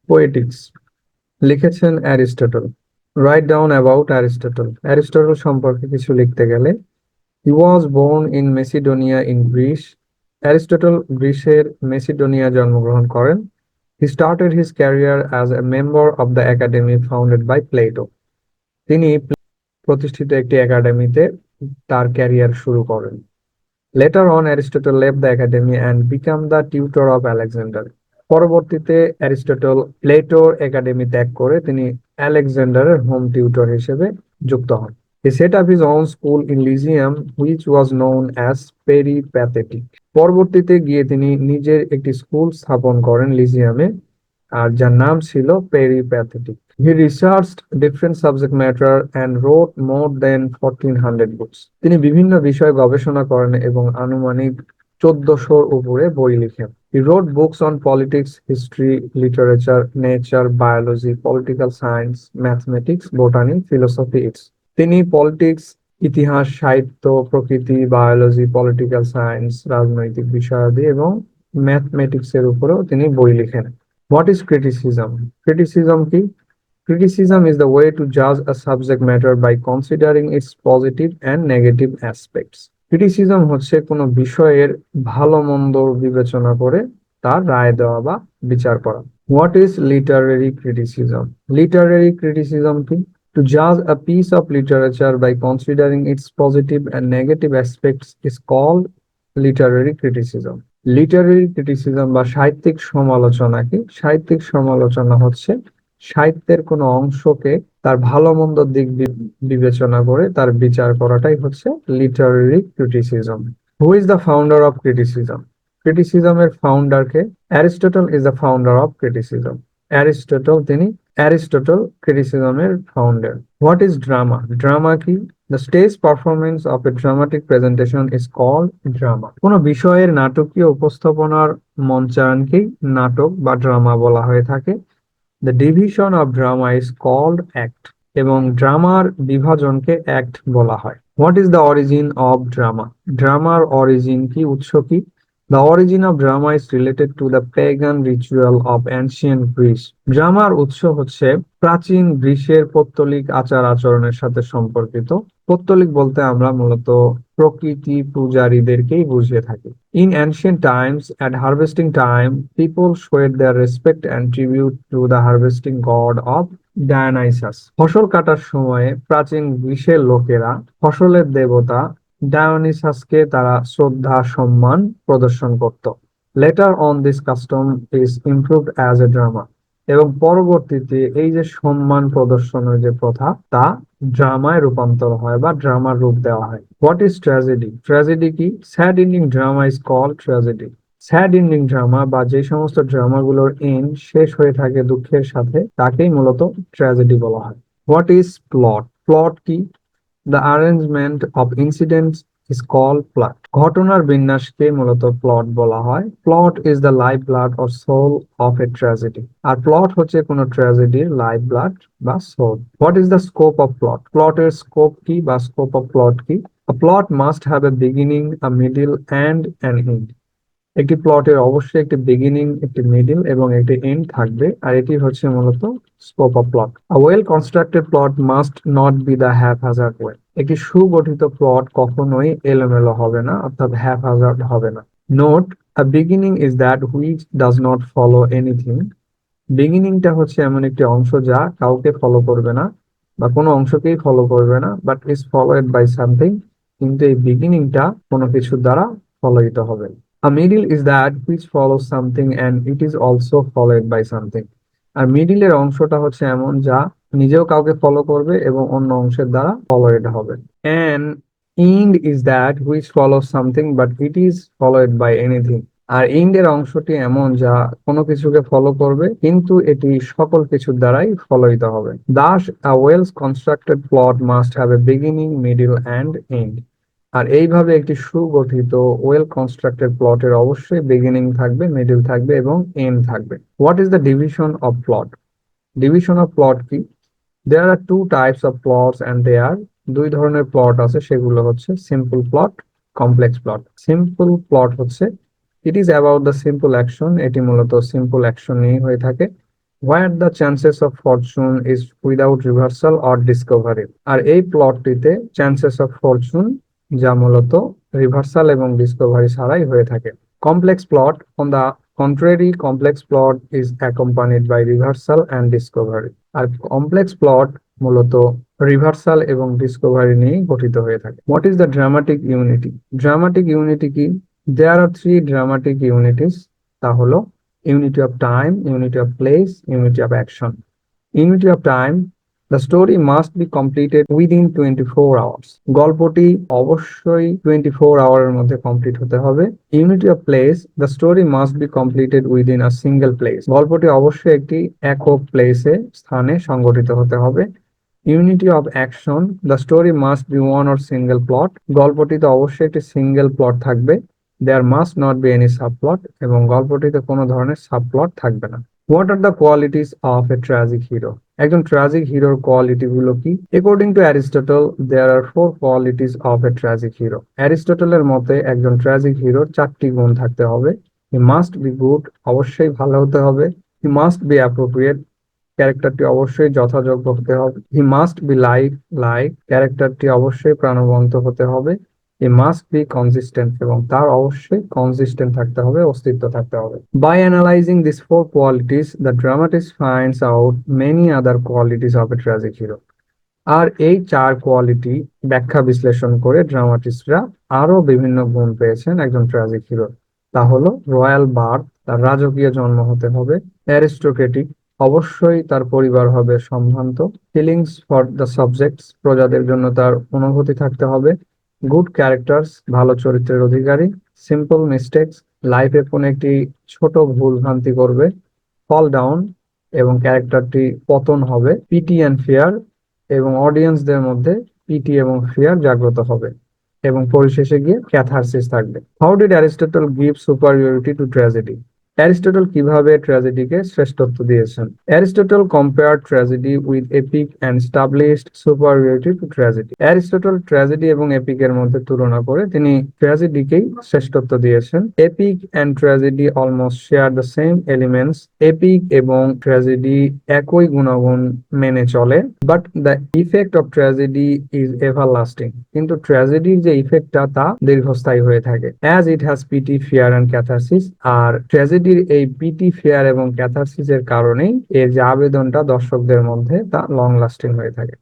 Poetics লিখেছেন Aristotle. Write down about Aristotle. Aristotle সম্পর্কে কিছু লিখতে গেলে, he was born in Macedonia in Greece. Aristotle গ্রিসের মেসিডোনিয়া জন্মগ্রহণ করেন। He started his career as a member of the academy founded by Plato. তিনি প্রতিষ্ঠিত একটি একাডেমিতে তার ক্যারিয়ার শুরু করেন। Later on, Aristotle left the academy and became the tutor of Alexander. পরবর্তীতে অ্যারিস্টটল প্লেটোর একাডেমি ত্যাগ করে তিনি আলেকজান্ডারের হোম টিউটর হিসেবে যুক্ত হন। He set up his own school in Lyceum, which was known as Peripatetic. পরবর্তীতে গিয়ে তিনি নিজের একটি স্কুল স্থাপন করেন লিজিয়ামে, আর যার নাম ছিল পেরিপ্যাথেটিক। He researched different subject matter and wrote more than 1400 books. তিনি বিভিন্ন বিষয়ে গবেষণা করেন এবং আনুমানিক 1400-র উপরে বই লিখেন। He wrote books on politics, history, literature, nature, biology, political science, mathematics, botany, philosophy, etc. তিনি পলিটিক্স, ইতিহাস, সাহিত্য, প্রকৃতি, বায়োলজি, পলিটিক্যাল সায়েন্স, রাজনৈতিক বিষয়াদি এবং ম্যাথমেটিক্সের উপরেও তিনি বই লিখেন। What is criticism? Criticism কি? Criticism is the way to judge a subject matter by considering its positive and negative aspects. Criticism হচ্ছে কোনো বিষয়ের ভালো মন্দ বিবেচনা করে তার রায় দেওয়া বা বিচার করা। What is literary criticism? Literary criticism কি? To judge a piece of literature by considering its positive and negative aspects is called literary criticism. Literary criticism বা সাহিত্যিক সমালোচনা কি? সাহিত্যিক সমালোচনা হচ্ছে সাহিত্যের কোনো অংশকে তার ভালো মন্দ দিক বিবেচনা করে তার বিচার করাটাই হচ্ছে literary criticism. Who is the founder of criticism? ক্রিটিসিজমের ফাউন্ডার কে? Aristotle is the founder of criticism. Aristotle ক্রিটিসিজমের founder. What is drama? Drama কি? The stage performance of a dramatic presentation is called drama. কোনো বিষয়ের নাটকীয় উপস্থাপনার মঞ্চায়নকেই নাটক বা ড্রামা বলা হয়ে থাকে। The division of drama is called act. এবং ড্রামার বিভাজনকে অ্যাক্ট বলা হয়। What is the origin of drama? Drummer origin কি, উৎস কি? The origin of drama is related to the pagan ritual of ancient Greece. ড্রামার উৎস হচ্ছে প্রাচীন গ্রিসের পৌত্তলিক আচার আচরণের সাথে সম্পর্কিত। পৌত্তলিক বলতে আমরা মূলত প্রকৃতি পূজারীদেরকেই বুঝিয়ে থাকি। In ancient times, at harvesting time, people showed their respect and tribute to the harvesting god of Dionysus. ফসল কাটার সময়ে প্রাচীন গ্রিসের লোকেরা ফসলের দেবতা ডায়োনিসাসকে তারা শ্রদ্ধা সম্মান প্রদর্শন করত। Later on, this custom is improved as a drama. এবং পরবর্তীতে এই যে সম্মান প্রদর্শনের যে প্রথা তা ড্রামায় রূপান্তর হয় বা ড্রামার রূপ দেওয়া হয়। What is tragedy? ট্র্যাজেডি কি? Sad ending drama is called tragedy. Sad ending drama বা যে সমস্ত ড্রামাগুলোর এন্ড শেষ হয়ে থাকে দুঃখের সাথে তাকেই মূলত ট্র্যাজেডি বলা হয়। What is plot? প্লট কি? The arrangement of incidents is called plot. ঘটনার বিন্যাসকে মূলত প্লট বলা হয়। Plot is the life blood or soul of a tragedy. আর প্লট হচ্ছে কোনো ট্র্যাজেডির লাইফ ব্লাড বা soul. What is the scope of plot? প্লটের স্কোপ কি বা স্কোপ অফ প্লট কি? A plot must have a beginning, a middle, and an end. একটি প্লটের অবশ্যই একটি বিগিনিং, একটি মিডল এবং একটি এন্ড থাকবে, আর এটি হচ্ছে মূলত scope of plot. A well constructed plot must not be the haphazard way. একটি সুগঠিত প্লট কখনোই এলোমেলো হবে না, অর্থাৎ হ্যাপহাজার্ড হবে না। Note, a beginning is that which does not follow anything. বিগিনিংটা হচ্ছে এমন একটি অংশ যা কাউকে ফলো করবে না বা কোনো অংশকেই ফলো করবে না, but is followed by something, কিন্তু এই বিগিনিংটা কোনো কিছুর দ্বারা ফলোইত হবে। A middle is that which follows something and it is also followed by something. আর মিডিলের অংশটা হচ্ছে এমন যা নিজেও কাউকে ফলো করবে এবং অন্য অংশের দ্বারা ফলোয়েড হবে। And end is that which follows something but it is followed by anything. আর এন্ডের অংশটি এমন যা কোনো কিছুকে ফলো করবে কিন্তু এটি সকল কিছুর দ্বারাই ফলোইত হবে। Thus, a well constructed plot must have a beginning, middle and end. আর এইভাবে একটি সুগঠিত ওয়েল কনস্ট্রাক্টেড প্লটের অবশ্যই বিগিনিং থাকবে, মিডল থাকবে এবং এন্ড থাকবে। What is the division of plot? Division of plot কি? There are two types of plots and there, দুই ধরনের প্লট আছে, সেগুলো হচ্ছে simple plot, complex plot. Simple plot হচ্ছে it is about the simple action, এটি মূলত সিম্পল অ্যাকশন নিয়ে হয়ে থাকে। where the chances of fortune is without reversal or discovery। আর এই প্লটটিতে chances of fortune যা মূলত রিভার্সাল এবং ডিসকভারি ছাড়াই হয়ে থাকে। Complex plot on the contrary, complex plot is accompanied by reversal and discovery। আর কমপ্লেক্স প্লট মূলত রিভার্সাল এবং ডিসকভারি নিয়ে গঠিত হয়ে থাকে। What is the dramatic unity? Dramatic unity কি? There are three dramatic unities, তা হলো unity of time, unity of place, unity of action. Unity of time, the story must be completed within 24 hours. গল্পটি অবশ্যই 24 আওয়ারের মধ্যে complete হতে হবে। Unity of place, the story must be completed within a single place. গল্পটি অবশ্যই একটি একক প্লেসে স্থানে সংগঠিত হতে হবে। Unity of action, the story must be one or single plot. গল্পটিতে অবশ্যই একটি সিঙ্গেল প্লট থাকবে। There must not be any subplot, এবং গল্পটিতে কোনো ধরনের সাবপ্লট থাকবে না। What are the qualities of a tragic hero? একজন ট্র্যাজিক হিরোর কোয়ালিটি গুলো কি? According to Aristotle, there are 4 qualities of a tragic hero. অ্যারিস্টটলের মতে একজন ট্র্যাজিক হিরোর 4টি গুণ থাকতে হবে। হি মাস্ট বি গুড, অবশ্যই ভালো হতে হবে। হি মাস্ট বি অ্যাপ্রোপ্রিয়েট, ক্যারেক্টারটি অবশ্যই যথাযোগ্য হতে হবে। হি মাস্ট বি লাইক, ক্যারেক্টারটি অবশ্যই প্রাণবন্ত হতে হবে। হি মাস্ট বি কনসিস্টেন্ট, এবং তার অবশ্যই কনসিস্টেন্ট থাকতে হবে, অস্তিত্ব থাকতে হবে। By analysing this 4 qualities, the dramatist finds out many other qualities of a tragic hero. আর এই 4 কোয়ালিটি ব্যাখ্যা বিশ্লেষণ করে ড্রামাটিস্টরা আরো বিভিন্ন গুণ পেয়েছেন একজন ট্র্যাজিক হিরোর। তা হলো রয়্যাল বার্থ, তার রাজকীয় জন্ম হতে হবে। অ্যারিস্টোক্রেটিক, অবশ্যই তার পরিবার হবে সম্ভ্রান্ত। ফিলিংস ফর দ্য সাবজেক্টস, প্রজাদের জন্য তার অনুভূতি থাকতে হবে। গুড ক্যারেক্টার্স, ভালো চরিত্রের অধিকারী। সিম্পল মিস্টেকস, লাইফে কোনো একটি ছোট ভুল ভ্রান্তি করবে। ফল ডাউন, এবং ক্যারেক্টারটি পতন হবে। পিটি অ্যান্ড ফিয়ার, এবং অডিয়েন্সদের মধ্যে পিটি এবং ফিয়ার জাগ্রত হবে। এবং পরিশেষে গিয়ে ক্যাথারসিস থাকবে। How did Aristotle give superiority to tragedy? Aristotle কিভাবে ট্র্যাজেডিকে শ্রেষ্ঠত্ব দিয়েছেন? Aristotle compared tragedy with epic and established superiority to tragedy. Aristotle tragedy এবং এপিকের মধ্যে তুলনা করে তিনি ট্র্যাজেডিকেই শ্রেষ্ঠত্ব দিয়েছেন। Epic and tragedy almost share the same elements. Epic এবং ট্র্যাজেডি একই গুণাগুণ মেনে চলে। But the effect of tragedy is everlasting, কিন্তু ট্র্যাজেডির যে ইফেক্টটা তা দীর্ঘস্থায়ী হয়ে থাকে। As it has PT, fear and catharsis. আর ট্র্যাজেডির এই পিটি, ফিয়ার এবং ক্যাথারসিসের কারণেই এর যে আবেদনটা দর্শকদের মধ্যে তা লং লাস্টিং হয়ে থাকে।